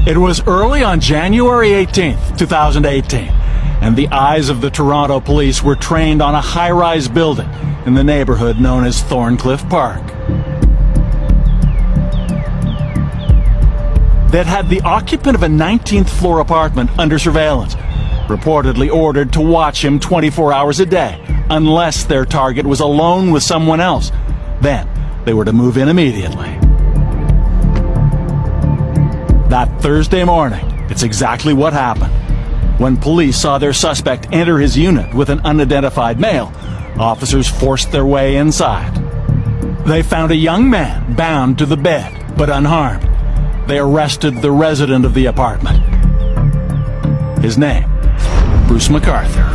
It was early on January 18th, 2018, and the eyes of the Toronto police were trained on a high-rise building in the neighborhood known as Thorncliffe Park. That had the occupant of a 19th floor apartment under surveillance, reportedly ordered to watch him 24 hours a day, unless their target was alone with someone else. Then they were to move in immediately. That Thursday morning, it's exactly what happened. When police saw their suspect enter his unit with an unidentified male, officers forced their way inside. They found a young man bound to the bed, but unharmed. They arrested the resident of the apartment. His name, Bruce McArthur.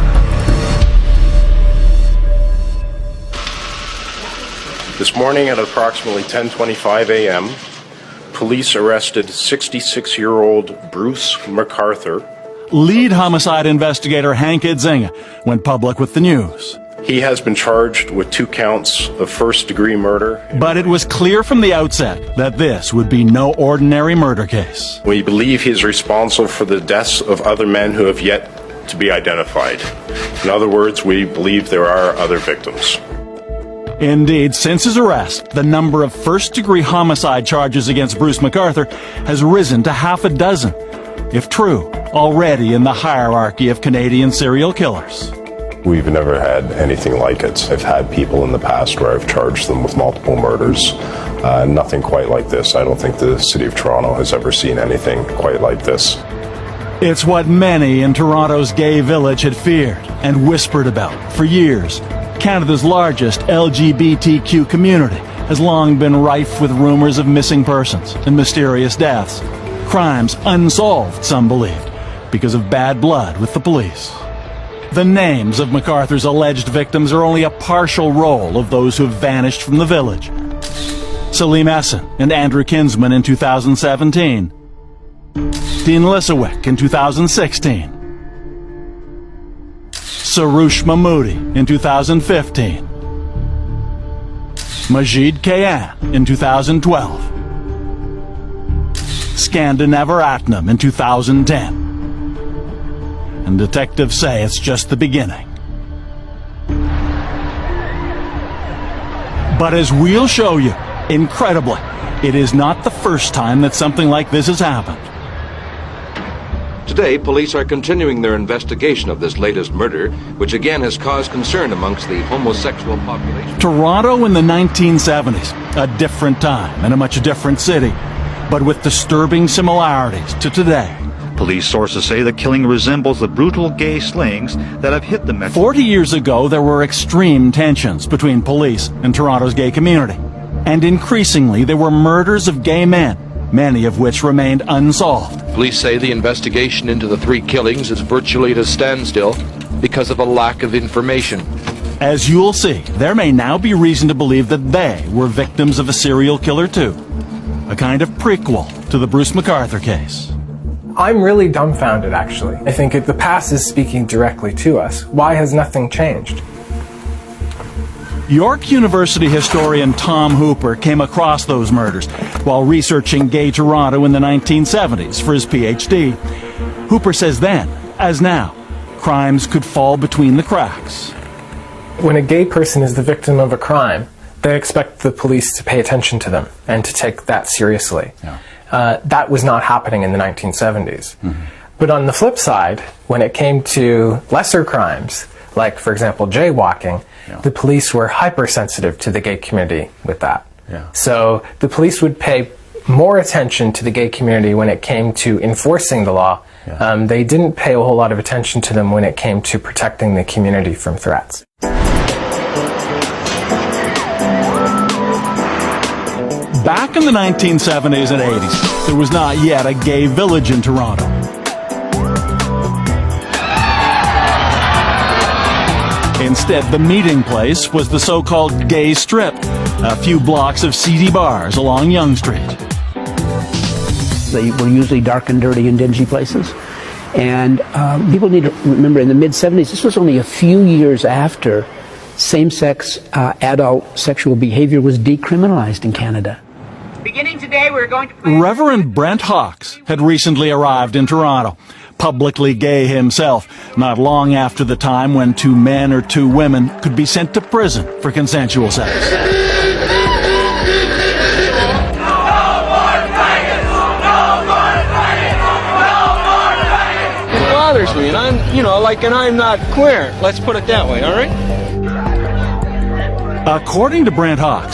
This morning at approximately 10:25 a.m., police arrested 66-year-old Bruce McArthur. Lead homicide investigator Hank Idzinga went public with the news. He has been charged with 2 counts of first-degree murder. But it was clear from the outset that this would be no ordinary murder case. We believe he is responsible for the deaths of other men who have yet to be identified. In other words, we believe there are other victims. Indeed, since his arrest, the number of first-degree homicide charges against Bruce McArthur has risen to half a dozen, if true, already in the hierarchy of Canadian serial killers. We've never had anything like it. I've had people in the past where I've charged them with multiple murders. Nothing quite like this. I don't think the City of Toronto has ever seen anything quite like this. It's what many in Toronto's gay village had feared and whispered about for years. Canada's largest LGBTQ community has long been rife with rumors of missing persons and mysterious deaths. Crimes unsolved, some believed, because of bad blood with the police. The names of McArthur's alleged victims are only a partial roll of those who have vanished from the village. Salim Essen and Andrew Kinsman in 2017. Dean Lisowick in 2016. Saroush Mahmoudi in 2015. Majid Kayan in 2012. Skandinavar Atnam in 2010. And detectives say it's just the beginning. But as we'll show you, incredibly, it is not the first time that something like this has happened. Today, police are continuing their investigation of this latest murder, which again has caused concern amongst the homosexual population. Toronto in the 1970s, a different time and a much different city, but with disturbing similarities to today. Police sources say the killing resembles the brutal gay slayings that have hit the metro. 40 years ago, there were extreme tensions between police and Toronto's gay community. And increasingly, there were murders of gay men, many of which remained unsolved. Police say the investigation into the 3 killings is virtually at a standstill because of a lack of information. As you'll see, there may now be reason to believe that they were victims of a serial killer too. A kind of prequel to the Bruce McArthur case. I'm really dumbfounded, actually. I think the past is speaking directly to us. Why has nothing changed? York University historian Tom Hooper came across those murders while researching gay Toronto in the 1970s for his PhD. Hooper says then, as now, crimes could fall between the cracks. When a gay person is the victim of a crime, they expect the police to pay attention to them and to take that seriously. Yeah. That was not happening in the 1970s. Mm-hmm. But on the flip side, when it came to lesser crimes, like, for example, jaywalking, the police were hypersensitive to the gay community with that. Yeah. So the police would pay more attention to the gay community when it came to enforcing the law. Yeah. They didn't pay a whole lot of attention to them when it came to protecting the community from threats. Back in the 1970s and 80s, there was not yet a gay village in Toronto. Instead, the meeting place was the so-called Gay Strip, a few blocks of seedy bars along Yonge Street. They were usually dark and dirty and dingy places. And people need to remember, in the mid-70s, this was only a few years after same-sex adult sexual behavior was decriminalized in Canada. Beginning today, we're going to play... Reverend Brent Hawkes had recently arrived in Toronto, publicly gay himself, not long after the time when 2 men or 2 women could be sent to prison for consensual sex. It bothers me, and I'm not queer. Let's put it that way, all right? According to Brent Hawkes,